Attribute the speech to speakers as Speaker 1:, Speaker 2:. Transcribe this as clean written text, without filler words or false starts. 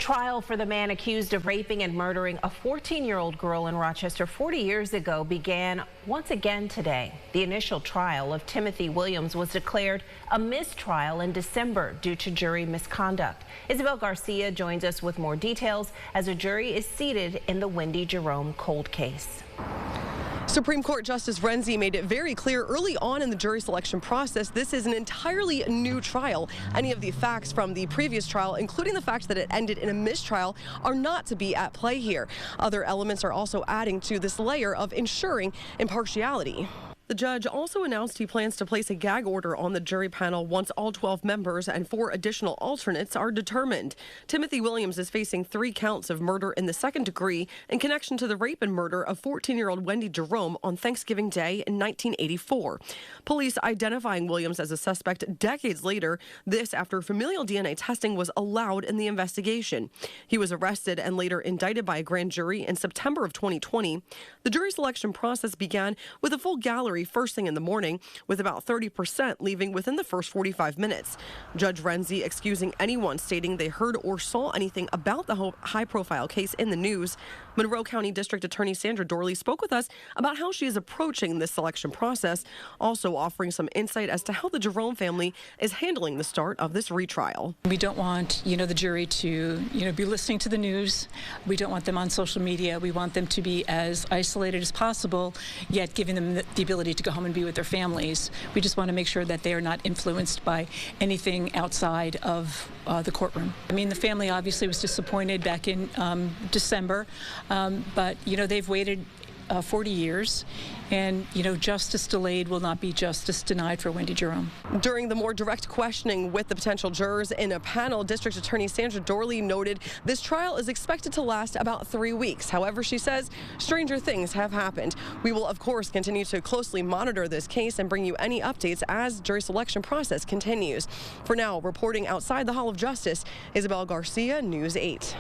Speaker 1: trial for the man accused of raping and murdering a 14-year-old girl in Rochester 40 years ago began once again today. The initial trial of Timothy Williams was declared a mistrial in December due to jury misconduct. Isabel Garcia joins us with more details as a jury is seated in the Wendy Jerome cold case.
Speaker 2: Supreme Court Justice Renzi made it very clear early on in the jury selection process this is an entirely new trial. Any of the facts from the previous trial, including the fact that it ended in a mistrial, are not to be at play here. Other elements are also adding to this layer of ensuring impartiality. The judge also announced he plans to place a gag order on the jury panel once all 12 members and 4 additional alternates are determined. Timothy Williams is facing 3 counts of murder in the second degree in connection to the rape and murder of 14-year-old Wendy Jerome on Thanksgiving Day in 1984. Police identifying Williams as a suspect decades later, this after familial DNA testing was allowed in the investigation. He was arrested and later indicted by a grand jury in September of 2020. The jury selection process began with a full gallery first thing in the morning, with about 30% leaving within the first 45 minutes. Judge Renzi excusing anyone stating they heard or saw anything about the high-profile case in the news. Monroe County District Attorney Sandra Dorley spoke with us about how she is approaching this selection process, also offering some insight as to how the Jerome family is handling the start of this retrial.
Speaker 3: We don't want, the jury to, be listening to the news. We don't want them on social media. We want them to be as isolated as possible, yet giving them the ability to go home and be with their families. We just want to make sure that they are not influenced by anything outside of the courtroom. The family obviously was disappointed back in December, but, they've waited 40 years, and, justice delayed will not be justice denied for Wendy Jerome.
Speaker 2: During the more direct questioning with the potential jurors in a panel, District Attorney Sandra Dorley noted this trial is expected to last about 3 weeks. However, she says stranger things have happened. We will, of course, continue to closely monitor this case and bring you any updates as jury selection process continues. For now, reporting outside the Hall of Justice, Isabel Garcia, News 8.